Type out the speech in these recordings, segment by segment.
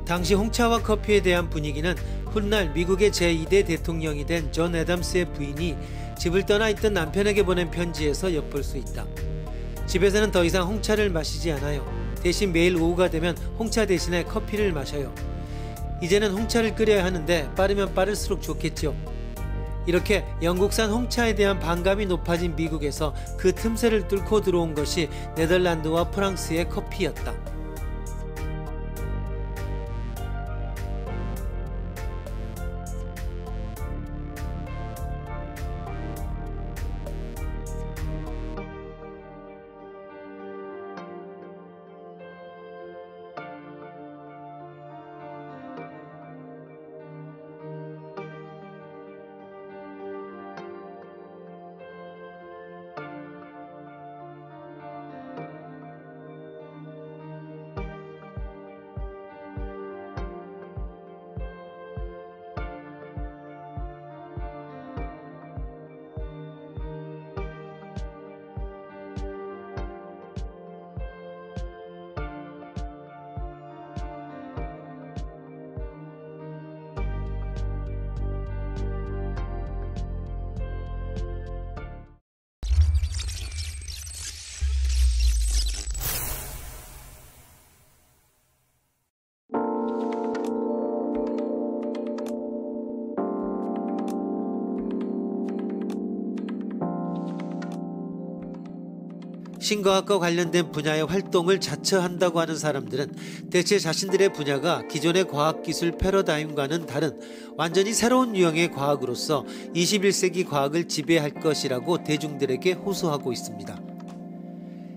당시 홍차와 커피에 대한 분위기는 훗날 미국의 제2대 대통령이 된 존 애덤스의 부인이 집을 떠나 있던 남편에게 보낸 편지에서 엿볼 수 있다. 집에서는 더 이상 홍차를 마시지 않아요. 대신 매일 오후가 되면 홍차 대신에 커피를 마셔요. 이제는 홍차를 끓여야 하는데 빠르면 빠를수록 좋겠죠. 이렇게 영국산 홍차에 대한 반감이 높아진 미국에서 그 틈새를 뚫고 들어온 것이 네덜란드와 프랑스의 커피였다. 신과학과 관련된 분야의 활동을 자처한다고 하는 사람들은 대체 자신들의 분야가 기존의 과학기술 패러다임과는 다른 완전히 새로운 유형의 과학으로서 21세기 과학을 지배할 것이라고 대중들에게 호소하고 있습니다.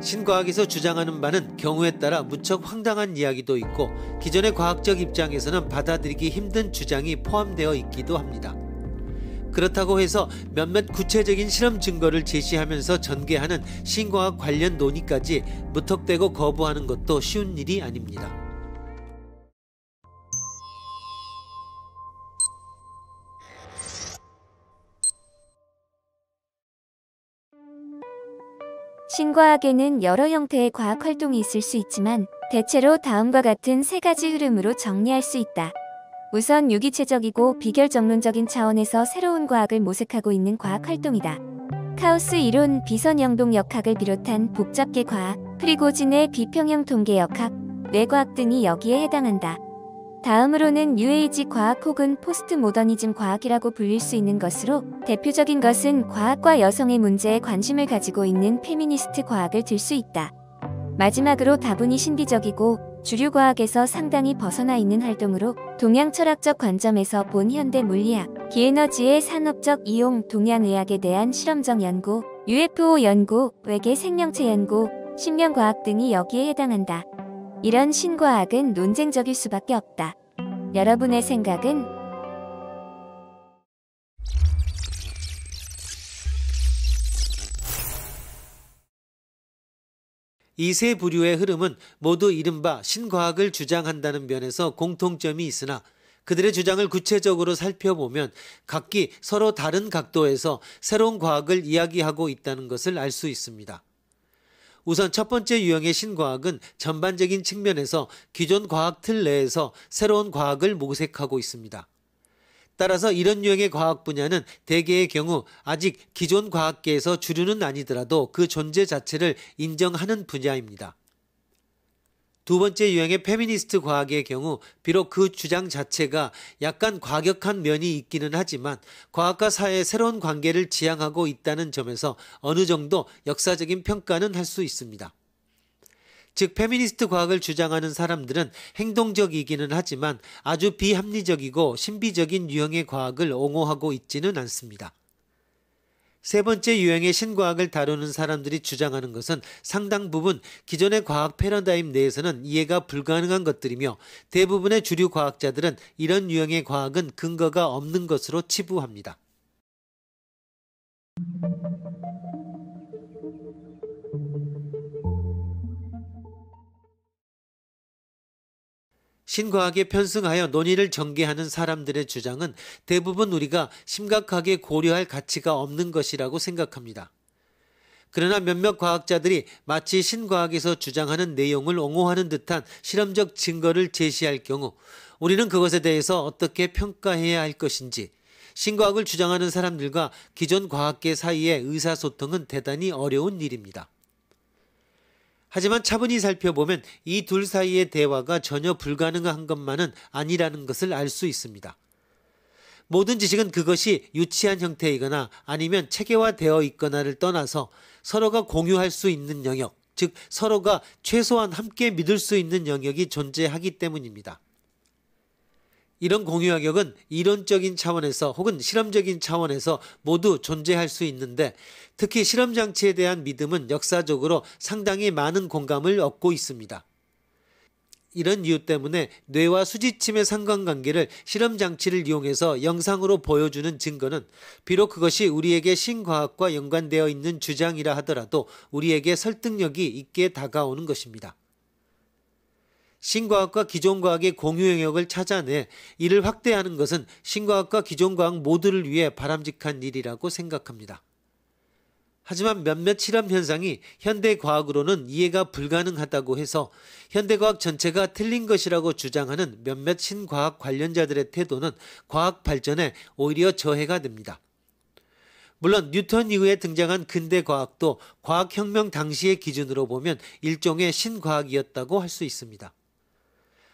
신과학에서 주장하는 바는 경우에 따라 무척 황당한 이야기도 있고 기존의 과학적 입장에서는 받아들이기 힘든 주장이 포함되어 있기도 합니다. 그렇다고 해서 몇몇 구체적인 실험 증거를 제시하면서 전개하는 신과학 관련 논의까지 무턱대고 거부하는 것도 쉬운 일이 아닙니다. 신과학에는 여러 형태의 과학 활동이 있을 수 있지만 대체로 다음과 같은 세 가지 흐름으로 정리할 수 있다. 우선 유기체적이고 비결정론적인 차원에서 새로운 과학을 모색하고 있는 과학 활동이다. 카오스 이론, 비선영동 역학을 비롯한 복잡계 과학, 프리고진의 비평형 통계 역학, 뇌과학 등이 여기에 해당한다. 다음으로는 뉴에이지 과학 혹은 포스트 모더니즘 과학이라고 불릴 수 있는 것으로 대표적인 것은 과학과 여성의 문제에 관심을 가지고 있는 페미니스트 과학을 들 수 있다. 마지막으로 다분히 신비적이고 주류 과학에서 상당히 벗어나 있는 활동으로 동양 철학적 관점에서 본 현대 물리학, 기에너지의 산업적 이용, 동양의학에 대한 실험적 연구, UFO 연구, 외계 생명체 연구, 신명과학 등이 여기에 해당한다. 이런 신과학은 논쟁적일 수밖에 없다. 여러분의 생각은? 이 세 부류의 흐름은 모두 이른바 신과학을 주장한다는 면에서 공통점이 있으나 그들의 주장을 구체적으로 살펴보면 각기 서로 다른 각도에서 새로운 과학을 이야기하고 있다는 것을 알 수 있습니다. 우선 첫 번째 유형의 신과학은 전반적인 측면에서 기존 과학 틀 내에서 새로운 과학을 모색하고 있습니다. 따라서 이런 유형의 과학 분야는 대개의 경우 아직 기존 과학계에서 주류는 아니더라도 그 존재 자체를 인정하는 분야입니다. 두 번째 유형의 페미니스트 과학의 경우 비록 그 주장 자체가 약간 과격한 면이 있기는 하지만 과학과 사회의 새로운 관계를 지향하고 있다는 점에서 어느 정도 역사적인 평가는 할 수 있습니다. 즉 페미니스트 과학을 주장하는 사람들은 행동적이기는 하지만 아주 비합리적이고 신비적인 유형의 과학을 옹호하고 있지는 않습니다. 세 번째 유형의 신과학을 다루는 사람들이 주장하는 것은 상당 부분 기존의 과학 패러다임 내에서는 이해가 불가능한 것들이며 대부분의 주류 과학자들은 이런 유형의 과학은 근거가 없는 것으로 치부합니다. 신과학에 편승하여 논의를 전개하는 사람들의 주장은 대부분 우리가 심각하게 고려할 가치가 없는 것이라고 생각합니다. 그러나 몇몇 과학자들이 마치 신과학에서 주장하는 내용을 옹호하는 듯한 실험적 증거를 제시할 경우 우리는 그것에 대해서 어떻게 평가해야 할 것인지, 신과학을 주장하는 사람들과 기존 과학계 사이의 의사소통은 대단히 어려운 일입니다. 하지만 차분히 살펴보면 이 둘 사이의 대화가 전혀 불가능한 것만은 아니라는 것을 알 수 있습니다. 모든 지식은 그것이 유치한 형태이거나 아니면 체계화되어 있거나를 떠나서 서로가 공유할 수 있는 영역, 즉 서로가 최소한 함께 믿을 수 있는 영역이 존재하기 때문입니다. 이런 공유 영역은 이론적인 차원에서 혹은 실험적인 차원에서 모두 존재할 수 있는데, 특히 실험장치에 대한 믿음은 역사적으로 상당히 많은 공감을 얻고 있습니다. 이런 이유 때문에 뇌와 수지침의 상관관계를 실험장치를 이용해서 영상으로 보여주는 증거는 비록 그것이 우리에게 신과학과 연관되어 있는 주장이라 하더라도 우리에게 설득력이 있게 다가오는 것입니다. 신과학과 기존과학의 공유 영역을 찾아내 이를 확대하는 것은 신과학과 기존과학 모두를 위해 바람직한 일이라고 생각합니다. 하지만 몇몇 실험 현상이 현대과학으로는 이해가 불가능하다고 해서 현대과학 전체가 틀린 것이라고 주장하는 몇몇 신과학 관련자들의 태도는 과학 발전에 오히려 저해가 됩니다. 물론 뉴턴 이후에 등장한 근대과학도 과학혁명 당시의 기준으로 보면 일종의 신과학이었다고 할 수 있습니다.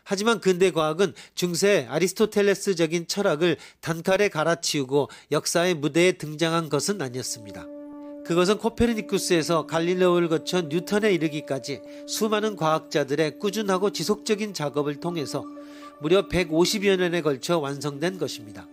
하지만 근대과학은 중세 아리스토텔레스적인 철학을 단칼에 갈아치우고 역사의 무대에 등장한 것은 아니었습니다. 그것은 코페르니쿠스에서 갈릴레오를 거쳐 뉴턴에 이르기까지 수많은 과학자들의 꾸준하고 지속적인 작업을 통해서 무려 150여 년에 걸쳐 완성된 것입니다.